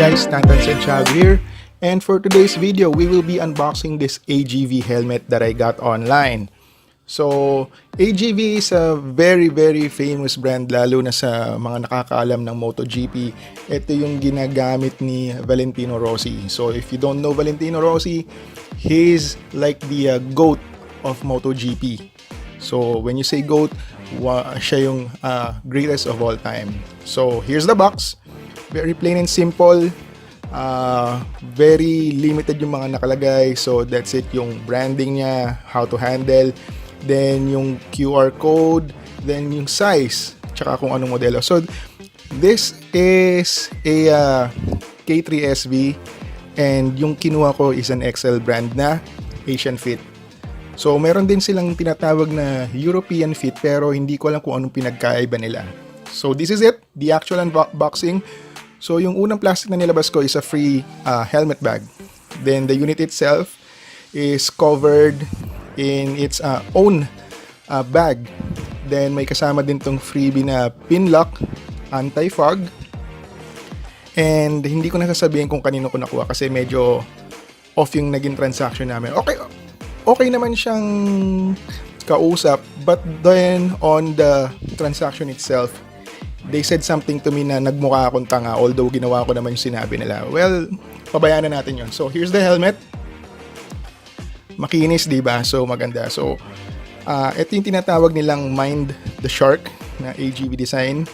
guys, Untitled Chapter here, and for today's video, we will be unboxing this AGV helmet that I got online. So, AGV is a very famous brand lalo na sa mga nakakaalam ng MotoGP. Ito yung ginagamit ni Valentino Rossi. So, if you don't know Valentino Rossi, he's like the GOAT of MotoGP. So, when you say GOAT, siya yung greatest of all time. So, here's the box. Very plain and simple. Very limited yung mga nakalagay. So, that's it. Yung branding niya, how to handle, then yung QR code, then yung size, tsaka kung anong modelo. So, this is a K3SV, and yung kinuha ko is an XL brand na Asian Fit. So, meron din silang tinatawag na European Fit, pero hindi ko alam kung anong pinagkaiba nila. So, this is it, the actual unboxing. So, yung unang plastic na nilabas ko is a free helmet bag. Then, the unit itself is covered in its own bag. Then, may kasama din tong freebie na pin lock, anti-fog. And, hindi ko nasasabihin kung kanino ko nakuha kasi medyo off yung naging transaction namin. Okay naman siyang kausap, but then on the transaction itself, they said something to me na nagmukha akong tanga, although ginawa ko naman yung sinabi nila. Well, pabayaan na natin yun. So, here's the helmet. Makinis, diba? So, maganda. So, ito yung tinatawag nilang Mind the Shark na AGV design.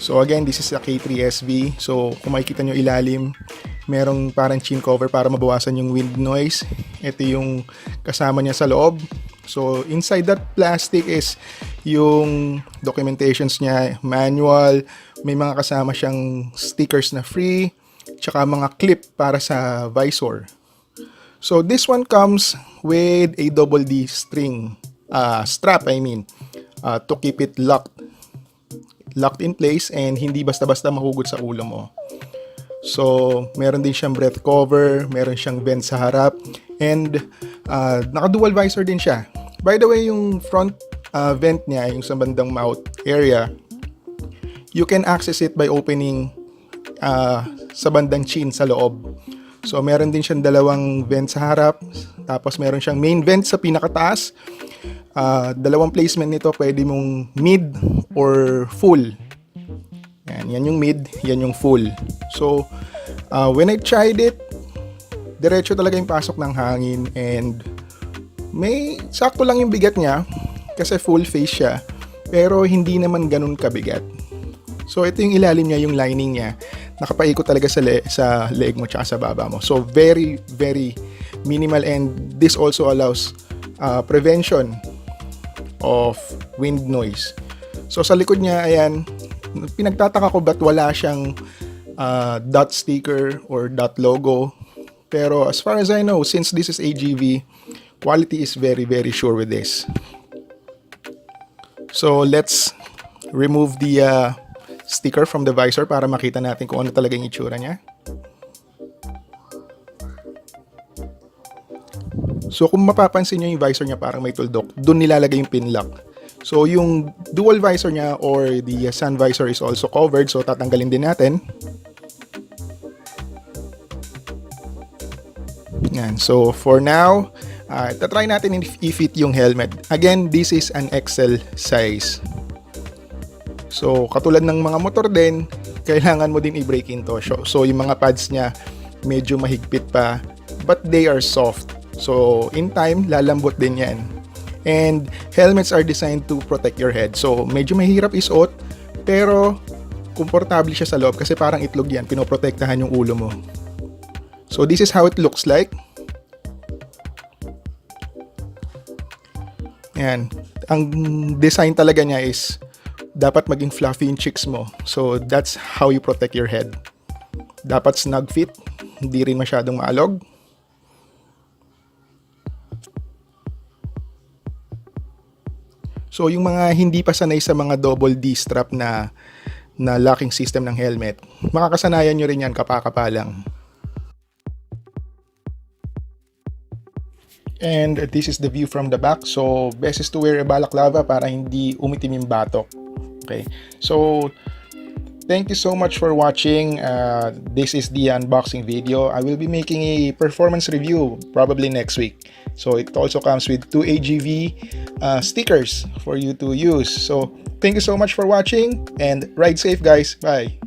So, again, this is a K3SV. So, kung makikita nyo ilalim, merong parang chin cover para mabawasan yung wind noise. Ito yung kasama niya sa loob. So, inside that plastic is yung documentations niya, manual, may mga kasama siyang stickers na free, tsaka mga clip para sa visor. So, this one comes with a double D string, strap to keep it locked in place and hindi basta-basta mahugot sa ulo mo. So, meron din siyang breath cover, meron siyang vent sa harap, and naka-dual visor din siya. By the way, yung front vent niya, yung sa bandang mouth area, you can access it by opening sa bandang chin sa loob. So, meron din siyang dalawang vent sa harap, tapos meron siyang main vent sa pinakataas. Dalawang placement nito, pwede mong mid or full. Yan yung mid, yan yung full. So, when I tried it, diretso talaga yung pasok ng hangin, and may sakto lang yung bigat niya kasi full face siya, pero hindi naman ganun kabigat. So, ito yung ilalim niya, yung lining niya. Nakapaikot talaga sa leg mo tsaka sa baba mo. So, very minimal, and this also allows prevention of wind noise. So, sa likod niya, ayan, pinagtataka ko ba't wala siyang dot sticker or dot logo. Pero as far as I know, since this is AGV, quality is very sure with this. So, let's remove the sticker from the visor para makita natin kung ano talaga yung itsura niya. So, kung mapapansin nyo yung visor niya parang may tuldok, dun nilalagay yung pin lock. So, yung dual visor niya or the sun visor is also covered. So, tatanggalin din natin. Yan. So, for now, tatry natin i-fit yung helmet. Again, this is an XL size. So, katulad ng mga motor din, kailangan mo din i-break into. So, yung mga pads niya, medyo mahigpit pa, but they are soft. So, in time, lalambot din yan. And helmets are designed to protect your head. So, medyo mahirap isuot, pero komportable siya sa loob kasi parang itlog yan, pinoprotektahan yung ulo mo. So, this is how it looks like. Yan. Ang design talaga niya is dapat maging fluffy yung cheeks mo. So, that's how you protect your head. Dapat snug fit, hindi rin masyadong maalog. So, yung mga hindi pa sanay sa mga double D strap na locking system ng helmet, makakasanayan nyo rin yan kapaka lang. And this is the view from the back. So, best is to wear a balaclava para hindi umitim yung batok. Okay. So, Thank you so much for watching. This is the unboxing video. I will be making a performance review probably next week. So it also comes with 2 AGV stickers for you to use. So thank you so much for watching and ride safe, guys. Bye.